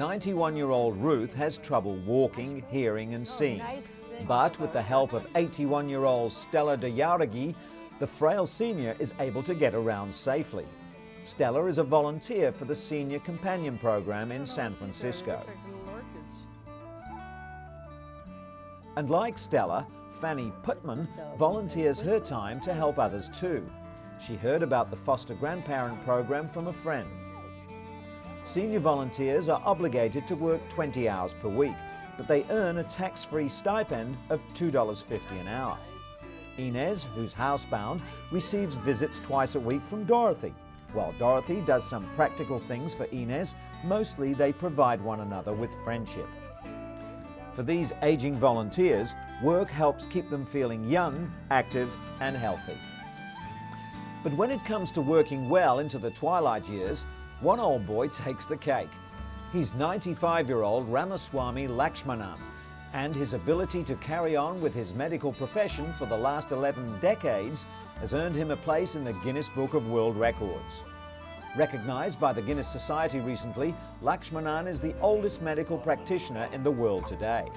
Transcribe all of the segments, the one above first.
91-year-old Ruth has trouble walking, hearing and seeing. But with the help of 81-year-old Stella de Jauregi, the frail senior is able to get around safely. Stella is a volunteer for the Senior Companion Program in San Francisco. And like Stella, Fanny Putman volunteers her time to help others too. She heard about the foster grandparent program from a friend. Senior volunteers are obligated to work 20 hours per week, but they earn a tax-free stipend of $2.50 an hour. Inez, who's housebound, receives visits twice a week from Dorothy. While Dorothy does some practical things for Inez, mostly they provide one another with friendship. For these aging volunteers, work helps keep them feeling young, active and healthy. But when it comes to working well into the twilight years, one old boy takes the cake. He's 95-year-old Ramaswamy Lakshmanan, and his ability to carry on with his medical profession for the last 11 decades has earned him a place in the Guinness Book of World Records. Recognized by the Guinness Society recently, Lakshmanan is the oldest medical practitioner in the world today.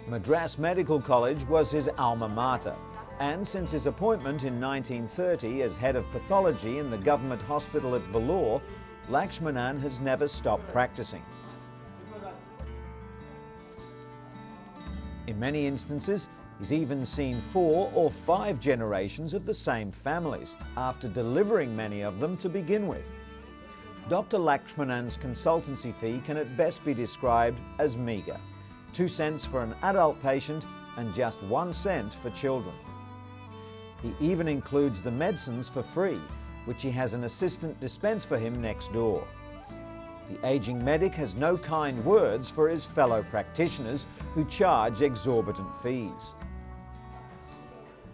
Madras Medical College was his alma mater, and since his appointment in 1930 as head of pathology in the government hospital at Vellore, Lakshmanan has never stopped practicing. In many instances, he's even seen 4 or 5 generations of the same families, after delivering many of them to begin with. Dr. Lakshmanan's consultancy fee can at best be described as meagre, 2 cents for an adult patient and just 1 cent for children. He even includes the medicines for free, which he has an assistant dispense for him next door. The aging medic has no kind words for his fellow practitioners who charge exorbitant fees.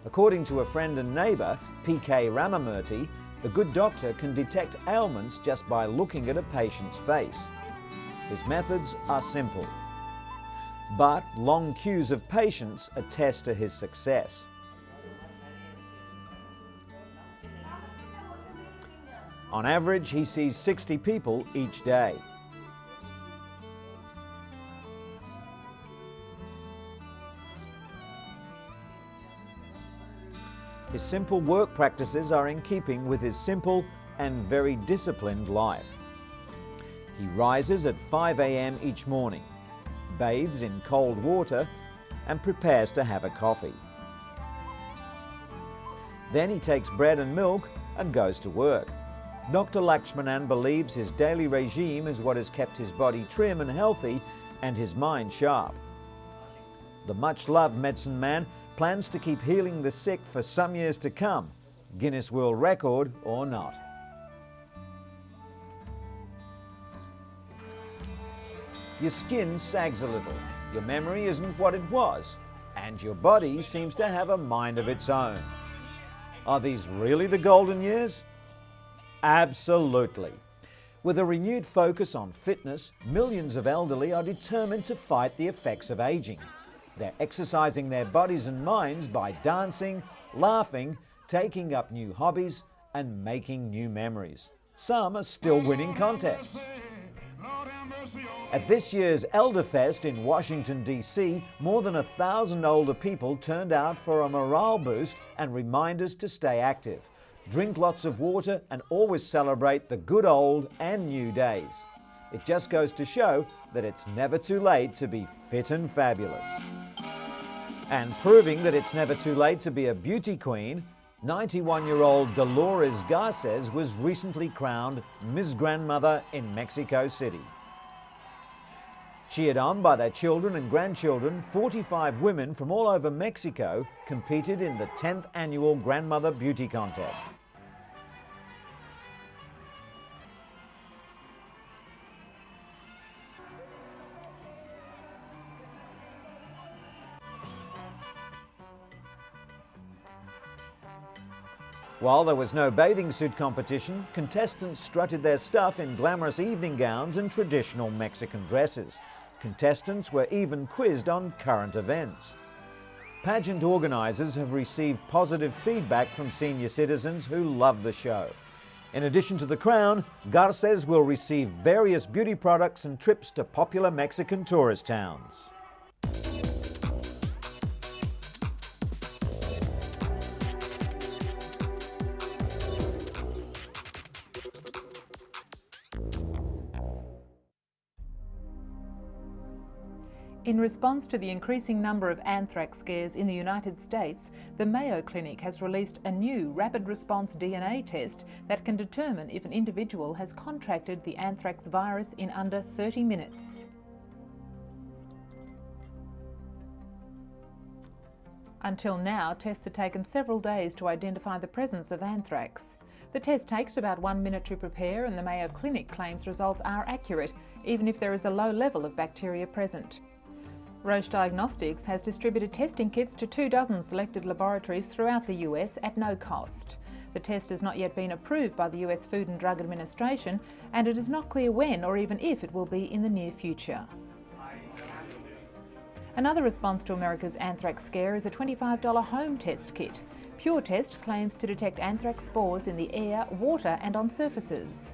According to a friend and neighbour, P.K. Ramamurthy, the good doctor can detect ailments just by looking at a patient's face. His methods are simple, but long queues of patients attest to his success. On average, he sees 60 people each day. His simple work practices are in keeping with his simple and very disciplined life. He rises at 5 a.m. each morning, bathes in cold water, and prepares to have a coffee. Then he takes bread and milk and goes to work. Dr. Lakshmanan believes his daily regime is what has kept his body trim and healthy and his mind sharp. The much-loved medicine man plans to keep healing the sick for some years to come, Guinness World Record or not. Your skin sags a little, your memory isn't what it was, and your body seems to have a mind of its own. Are these really the golden years? Absolutely. With a renewed focus on fitness, millions of elderly are determined to fight the effects of aging. They're exercising their bodies and minds by dancing, laughing, taking up new hobbies, and making new memories. Some are still winning contests. At this year's Elderfest in Washington, D.C., more than 1,000 older people turned out for a morale boost and reminders to stay active. Drink lots of water and always celebrate the good old and new days. It just goes to show that it's never too late to be fit and fabulous. And proving that it's never too late to be a beauty queen, 91-year-old Dolores Garces was recently crowned Miss Grandmother in Mexico City. Cheered on by their children and grandchildren, 45 women from all over Mexico competed in the 10th annual Grandmother Beauty Contest. While there was no bathing suit competition, contestants strutted their stuff in glamorous evening gowns and traditional Mexican dresses. Contestants were even quizzed on current events. Pageant organisers have received positive feedback from senior citizens who love the show. In addition to the crown, Garces will receive various beauty products and trips to popular Mexican tourist towns. In response to the increasing number of anthrax scares in the United States, the Mayo Clinic has released a new rapid response DNA test that can determine if an individual has contracted the anthrax virus in under 30 minutes. Until now, tests have taken several days to identify the presence of anthrax. The test takes about 1 minute to prepare, and the Mayo Clinic claims results are accurate, even if there is a low level of bacteria present. Roche Diagnostics has distributed testing kits to 24 selected laboratories throughout the US at no cost. The test has not yet been approved by the US Food and Drug Administration, and it is not clear when or even if it will be in the near future. Another response to America's anthrax scare is a $25 home test kit. Pure Test claims to detect anthrax spores in the air, water and on surfaces.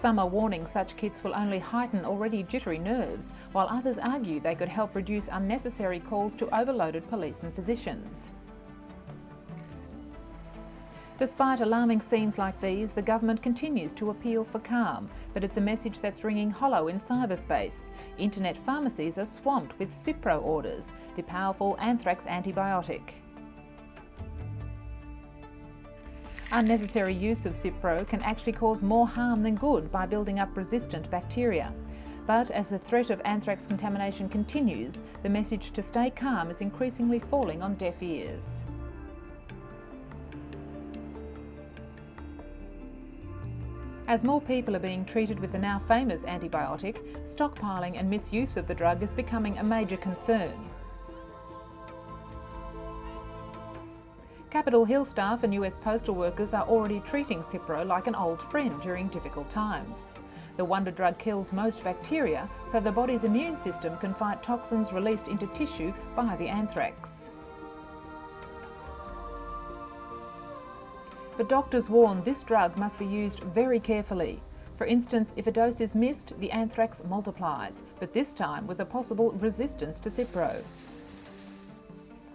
Some are warning such kits will only heighten already jittery nerves, while others argue they could help reduce unnecessary calls to overloaded police and physicians. Despite alarming scenes like these, the government continues to appeal for calm, but it's a message that's ringing hollow in cyberspace. Internet pharmacies are swamped with Cipro orders, the powerful anthrax antibiotic. Unnecessary use of Cipro can actually cause more harm than good by building up resistant bacteria. But as the threat of anthrax contamination continues, the message to stay calm is increasingly falling on deaf ears. As more people are being treated with the now famous antibiotic, stockpiling and misuse of the drug is becoming a major concern. Capitol Hill staff and US postal workers are already treating Cipro like an old friend during difficult times. The wonder drug kills most bacteria, so the body's immune system can fight toxins released into tissue by the anthrax. But doctors warn this drug must be used very carefully. For instance, if a dose is missed, the anthrax multiplies, but this time with a possible resistance to Cipro.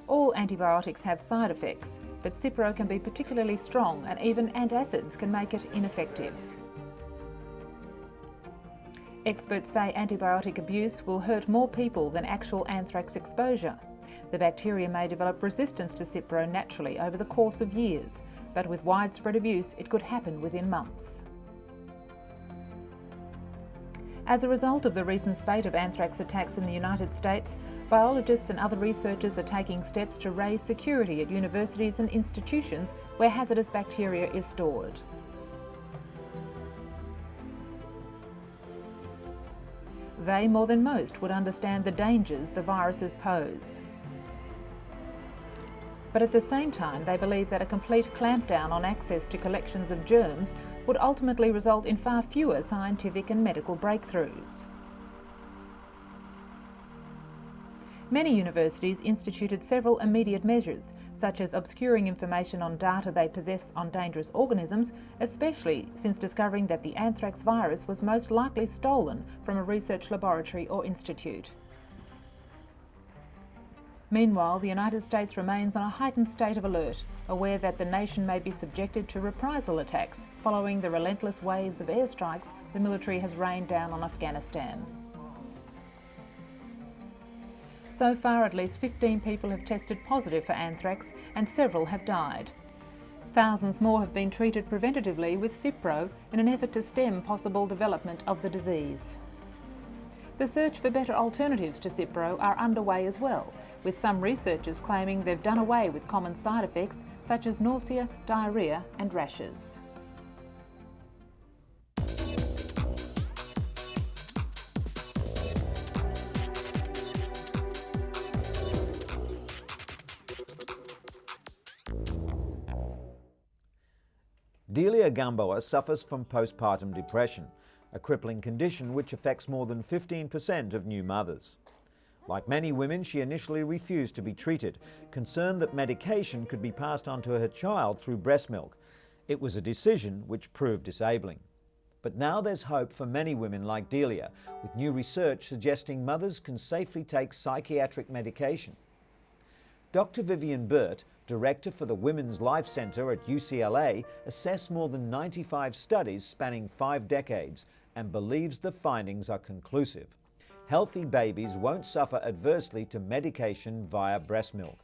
All antibiotics have side effects, but Cipro can be particularly strong, and even antacids can make it ineffective. Experts say antibiotic abuse will hurt more people than actual anthrax exposure. The bacteria may develop resistance to Cipro naturally over the course of years, but with widespread abuse it could happen within months. As a result of the recent spate of anthrax attacks in the United States, biologists and other researchers are taking steps to raise security at universities and institutions where hazardous bacteria is stored. They, more than most, would understand the dangers the viruses pose. But at the same time, they believe that a complete clampdown on access to collections of germs would ultimately result in far fewer scientific and medical breakthroughs. Many universities instituted several immediate measures, such as obscuring information on data they possess on dangerous organisms, especially since discovering that the anthrax virus was most likely stolen from a research laboratory or institute. Meanwhile, the United States remains on a heightened state of alert, aware that the nation may be subjected to reprisal attacks following the relentless waves of airstrikes the military has rained down on Afghanistan. So far, at least 15 people have tested positive for anthrax and several have died. Thousands more have been treated preventatively with Cipro in an effort to stem possible development of the disease. The search for better alternatives to Cipro are underway as well, with some researchers claiming they've done away with common side effects such as nausea, diarrhea and rashes. Delia Gamboa suffers from postpartum depression, a crippling condition which affects more than 15% of new mothers. Like many women, she initially refused to be treated, concerned that medication could be passed on to her child through breast milk. It was a decision which proved disabling. But now there's hope for many women like Delia, with new research suggesting mothers can safely take psychiatric medication. Dr. Vivian Burt, director for the Women's Life Centre at UCLA, assessed more than 95 studies spanning 5 decades and believes the findings are conclusive. Healthy babies won't suffer adversely to medication via breast milk.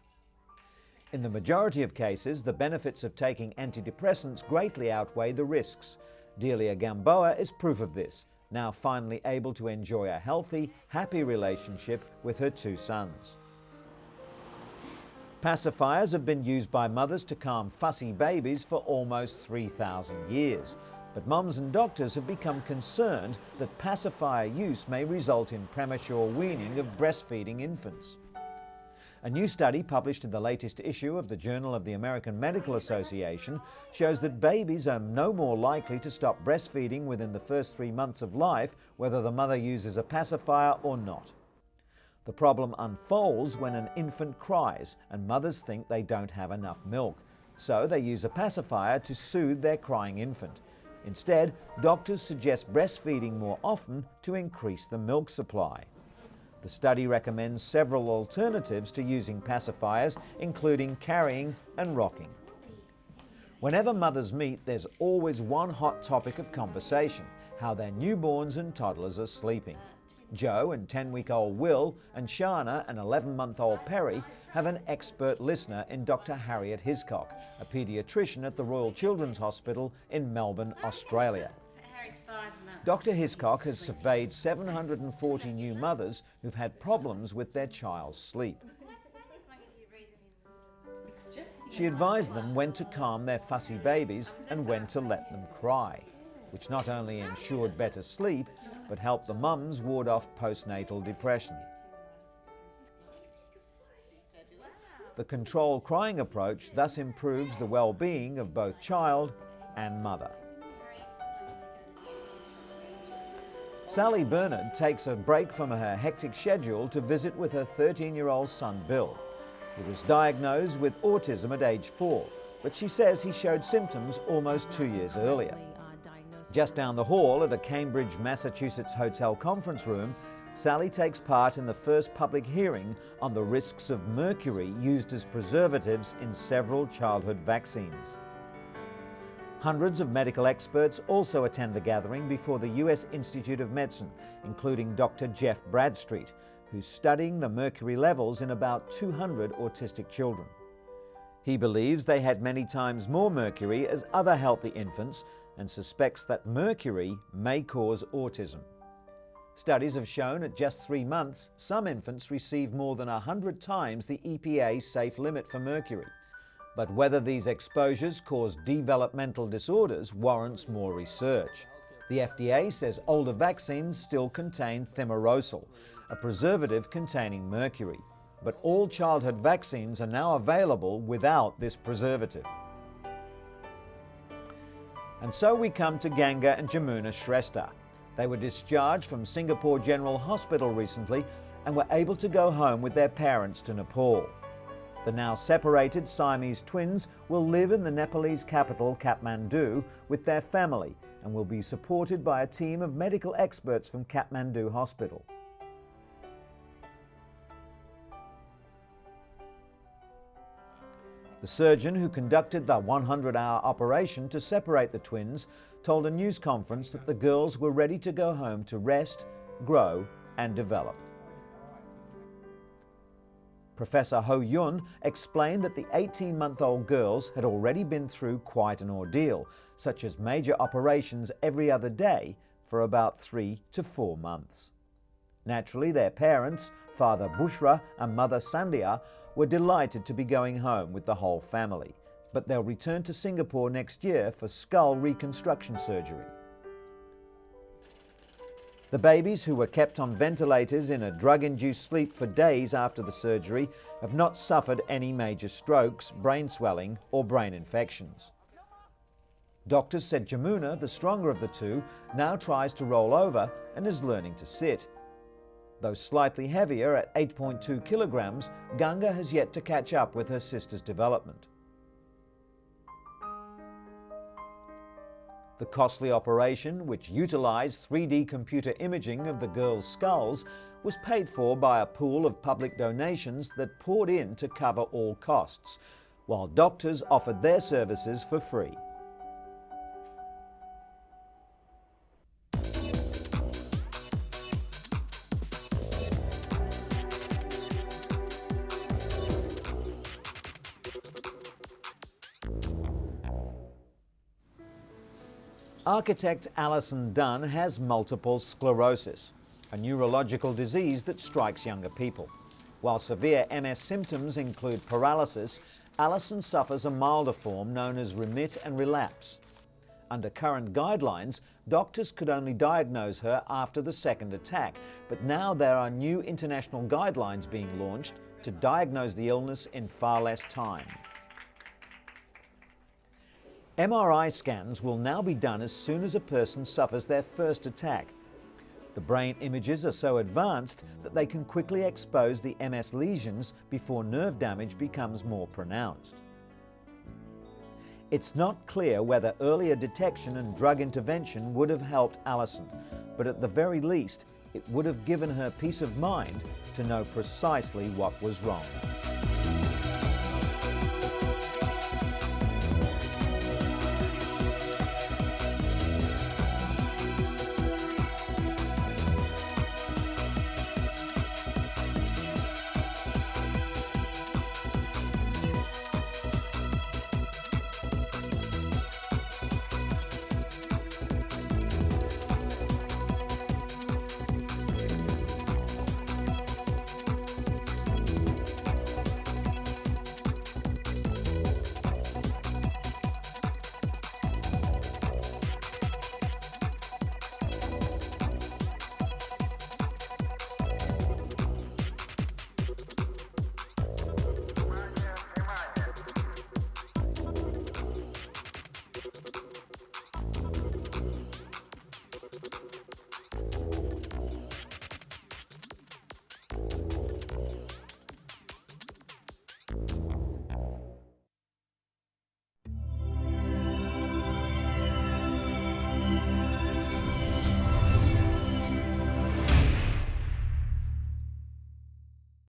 In the majority of cases, the benefits of taking antidepressants greatly outweigh the risks. Delia Gamboa is proof of this, now finally able to enjoy a healthy, happy relationship with her 2 sons. Pacifiers have been used by mothers to calm fussy babies for almost 3,000 years. But mums and doctors have become concerned that pacifier use may result in premature weaning of breastfeeding infants. A new study published in the latest issue of the Journal of the American Medical Association shows that babies are no more likely to stop breastfeeding within the first 3 months of life, whether the mother uses a pacifier or not. The problem unfolds when an infant cries and mothers think they don't have enough milk, so they use a pacifier to soothe their crying infant. Instead, doctors suggest breastfeeding more often to increase the milk supply. The study recommends several alternatives to using pacifiers, including carrying and rocking. Whenever mothers meet, there's always one hot topic of conversation: how their newborns and toddlers are sleeping. Joe and 10-week-old Will and Shana and 11-month-old Perry have an expert listener in Dr. Harriet Hiscock, a paediatrician at the Royal Children's Hospital in Melbourne, Australia. Dr. Hiscock has surveyed 740 new mothers who've had problems with their child's sleep. She advised them when to calm their fussy babies and when to let them cry, which not only ensured better sleep, but helped the mums ward off postnatal depression. The controlled crying approach thus improves the well-being of both child and mother. Sally Bernard takes a break from her hectic schedule to visit with her 13-year-old son Bill. He was diagnosed with autism at age 4, but she says he showed symptoms almost 2 years earlier. Just down the hall at a Cambridge, Massachusetts hotel conference room, Sally takes part in the first public hearing on the risks of mercury used as preservatives in several childhood vaccines. Hundreds of medical experts also attend the gathering before the US Institute of Medicine, including Dr. Jeff Bradstreet, who's studying the mercury levels in about 200 autistic children. He believes they had many times more mercury as other healthy infants and suspects that mercury may cause autism. Studies have shown at just 3 months, some infants receive more than 100 times the EPA safe limit for mercury. But whether these exposures cause developmental disorders warrants more research. The FDA says older vaccines still contain thimerosal, a preservative containing mercury. But all childhood vaccines are now available without this preservative. And so we come to Ganga and Jamuna Shrestha. They were discharged from Singapore General Hospital recently and were able to go home with their parents to Nepal. The now separated Siamese twins will live in the Nepalese capital, Kathmandu, with their family and will be supported by a team of medical experts from Kathmandu Hospital. The surgeon who conducted the 100-hour operation to separate the twins told a news conference that the girls were ready to go home to rest, grow and develop. Professor Ho Yun explained that the 18-month-old girls had already been through quite an ordeal, such as major operations every other day for about 3 to 4 months. Naturally, their parents, Father Bushra and Mother Sandhya, were delighted to be going home with the whole family, but they'll return to Singapore next year for skull reconstruction surgery. The babies, who were kept on ventilators in a drug-induced sleep for days after the surgery, have not suffered any major strokes, brain swelling or brain infections. Doctors said Jamuna, the stronger of the two, now tries to roll over and is learning to sit. Though slightly heavier at 8.2 kilograms, Ganga has yet to catch up with her sister's development. The costly operation, which utilised 3D computer imaging of the girls' skulls, was paid for by a pool of public donations that poured in to cover all costs, while doctors offered their services for free. Architect Alison Dunn has multiple sclerosis, a neurological disease that strikes younger people. While severe MS symptoms include paralysis, Alison suffers a milder form known as remit and relapse. Under current guidelines, doctors could only diagnose her after the second attack, but now there are new international guidelines being launched to diagnose the illness in far less time. MRI scans will now be done as soon as a person suffers their first attack. The brain images are so advanced that they can quickly expose the MS lesions before nerve damage becomes more pronounced. It's not clear whether earlier detection and drug intervention would have helped Alison, but at the very least, it would have given her peace of mind to know precisely what was wrong.